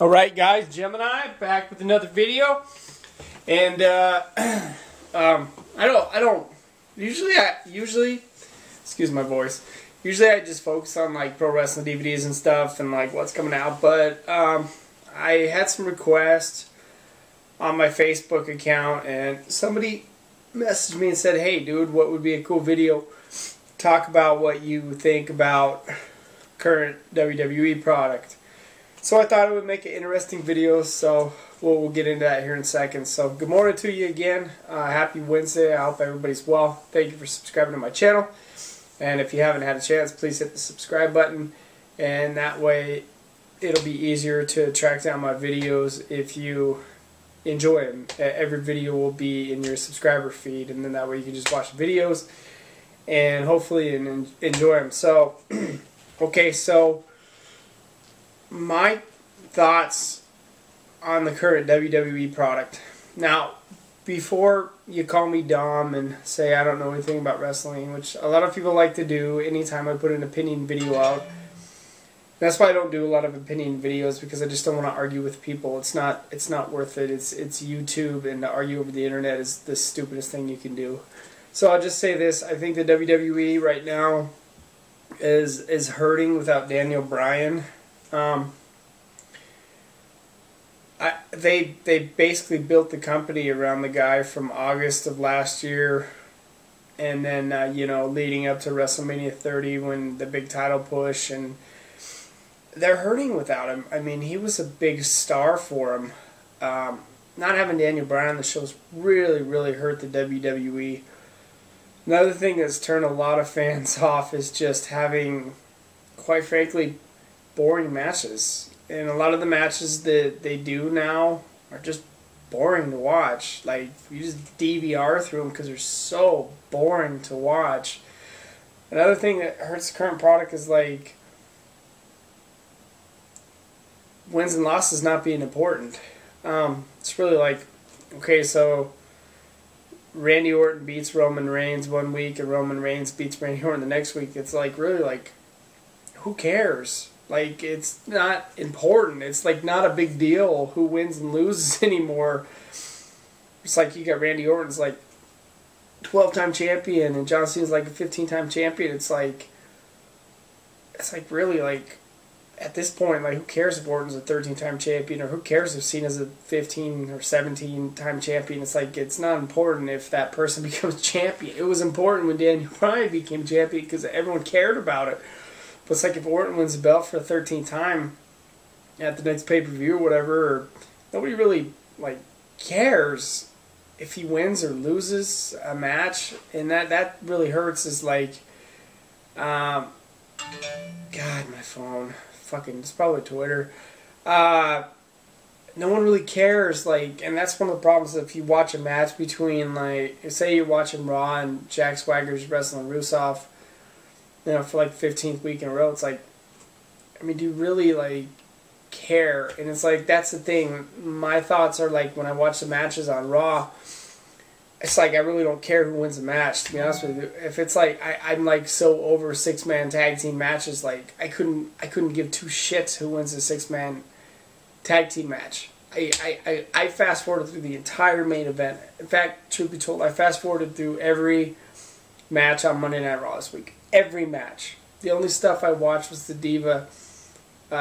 Alright guys, Gemini back with another video. And I don't usually excuse my voice. Usually I just focus on like pro wrestling DVDs and stuff and like what's coming out, but I had some requests on my Facebook account and somebody messaged me and said, "Hey dude, what would be a cool video? Talk about what you think about current WWE product." So I thought it would make an interesting video, so we'll get into that here in a second. So good morning to you again. Happy Wednesday. I hope everybody's well. Thank you for subscribing to my channel. And if you haven't had a chance, please hit the subscribe button. And that way it'll be easier to track down my videos if you enjoy them. Every video will be in your subscriber feed, and then that way you can just watch the videos and hopefully enjoy them. So, okay, so my thoughts on the current WWE product. Now, before you call me dumb and say I don't know anything about wrestling, which a lot of people like to do anytime I put an opinion video out. That's why I don't do a lot of opinion videos, because I just don't want to argue with people. It's not worth it. It's YouTube, and to argue over the internet is the stupidest thing you can do. So I'll just say this: I think the WWE right now is hurting without Daniel Bryan. They basically built the company around the guy from August of last year, and then you know, leading up to WrestleMania 30 when the big title push, and they're hurting without him. I mean, he was a big star for him. Not having Daniel Bryan on the show's really hurt the WWE. Another thing that's turned a lot of fans off is just having, quite frankly, boring matches. And a lot of the matches that they do now are just boring to watch. Like, you just DVR through them because they're so boring to watch. Another thing that hurts the current product is, like, wins and losses not being important. It's really like, okay, so Randy Orton beats Roman Reigns one week and Roman Reigns beats Randy Orton the next week. It's like, really, like, who cares? Like, it's not important. It's like not a big deal who wins and loses anymore. It's like you got Randy Orton's like 12-time champion and John Cena's like a 15-time champion. It's like really, like, at this point, like, who cares if Orton's a 13-time champion, or who cares if Cena's a 15 or 17-time champion? It's like, it's not important if that person becomes champion. It was important when Daniel Bryan became champion because everyone cared about it. But it's like, if Orton wins the belt for the 13th time at the next pay-per-view or whatever, nobody really, like, cares if he wins or loses a match. And that really hurts. Is like, God, my phone. Fucking, it's probably Twitter. No one really cares, like, and that's one of the problems. If you watch a match between, like, say you're watching Raw and Jack Swagger's wrestling Rusev, you know, for like 15th week in a row, it's like, I mean, do you really, like, care? And it's like, that's the thing. My thoughts are, like, when I watch the matches on Raw, it's like, I really don't care who wins the match, to be honest with you. If it's like, I'm like so over 6-man tag team matches, like, I couldn't give two shits who wins a 6-man tag team match. I fast forwarded through the entire main event. In fact, truth be told, I fast forwarded through every match on Monday Night Raw this week. Every match. The only stuff I watched was the Diva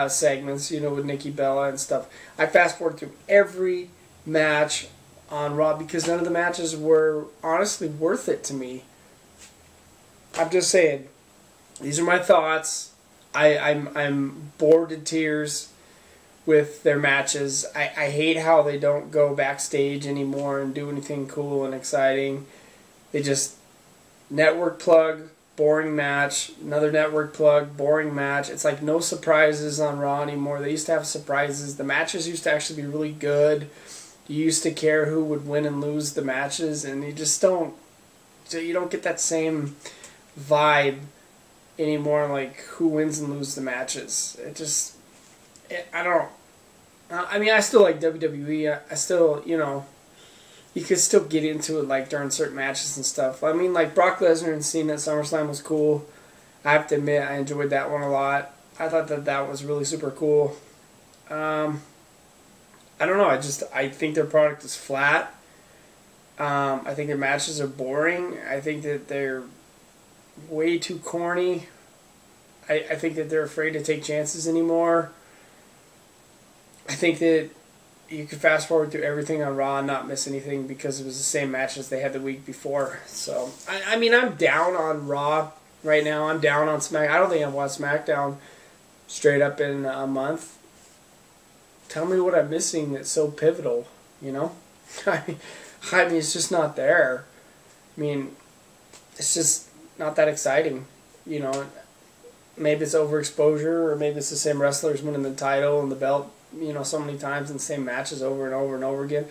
segments, you know, with Nikki Bella and stuff. I fast forwarded through every match on Raw because none of the matches were honestly worth it to me. I'm just saying, these are my thoughts. I'm bored to tears with their matches. I hate how they don't go backstage anymore and do anything cool and exciting. They just network plug, boring match, another network plug, boring match. It's like no surprises on Raw anymore. They used to have surprises. The matches used to actually be really good. You used to care who would win and lose the matches, and you just don't. You don't get that same vibe anymore. Like, who wins and loses the matches. I don't. I mean, I still like WWE. I still, you know, you could still get into it like during certain matches and stuff. I mean, like Brock Lesnar and Cena at SummerSlam was cool. I have to admit, I enjoyed that one a lot. I thought that was really super cool. I don't know. I think their product is flat. I think their matches are boring. I think that they're way too corny. I think that they're afraid to take chances anymore. I think that you could fast forward through everything on Raw and not miss anything because it was the same matches they had the week before. So, I mean, I'm down on Raw right now. I'm down on SmackDown. I don't think I've watched SmackDown straight up in a month. Tell me what I'm missing that's so pivotal, you know? I mean, it's just not there. I mean, it's just not that exciting, you know? Maybe it's overexposure, or maybe it's the same wrestlers winning the title and the belt, you know, so many times in the same matches over and over and over again.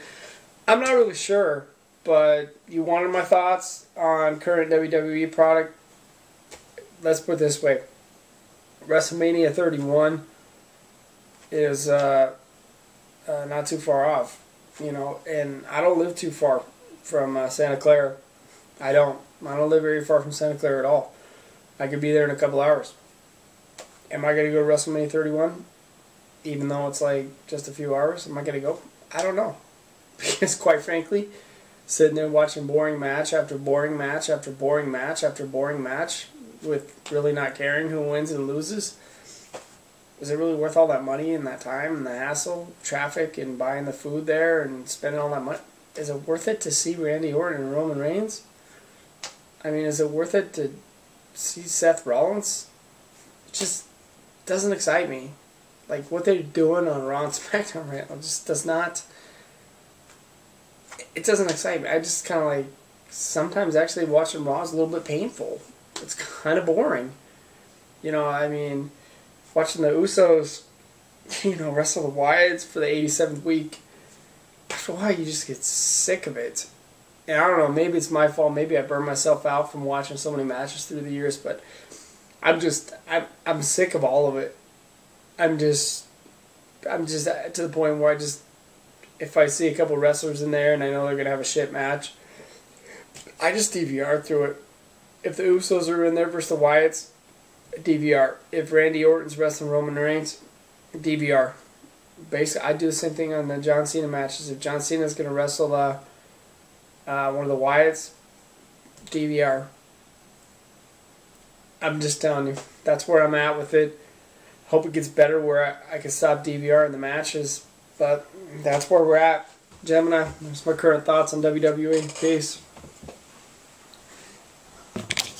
I'm not really sure, but you wanted my thoughts on current WWE product. Let's put it this way. WrestleMania 31 is not too far off, you know, and I don't live too far from Santa Clara. I don't live very far from Santa Clara at all. I could be there in a couple hours. Am I going to go to WrestleMania 31? Even though it's like just a few hours, am I going to go? I don't know. Because quite frankly, sitting there watching boring match after boring match after boring match after boring match with really not caring who wins and loses, is it really worth all that money and that time and the hassle, traffic and buying the food there and spending all that money? Is it worth it to see Randy Orton and Roman Reigns? I mean, is it worth it to see Seth Rollins? It just doesn't excite me. Like, what they're doing on Raw and SmackDown right now just does not... It doesn't excite me. I just kind of like... Sometimes actually watching Raw is a little bit painful. It's kind of boring. You know, I mean... Watching the Usos, you know, wrestle the Wyatts for the 87th week. After a while, you just get sick of it. And I don't know, maybe it's my fault. Maybe I burned myself out from watching so many matches through the years. But I'm sick of all of it. I'm just to the point where if I see a couple wrestlers in there and I know they're going to have a shit match, I just DVR through it. If the Usos are in there versus the Wyatts, DVR. If Randy Orton's wrestling Roman Reigns, DVR. Basically, I do the same thing on the John Cena matches. If John Cena's going to wrestle one of the Wyatts, DVR. I'm just telling you. That's where I'm at with it. Hope it gets better where I can stop DVR in the matches. But that's where we're at. Gemini, that's my current thoughts on WWE. Peace.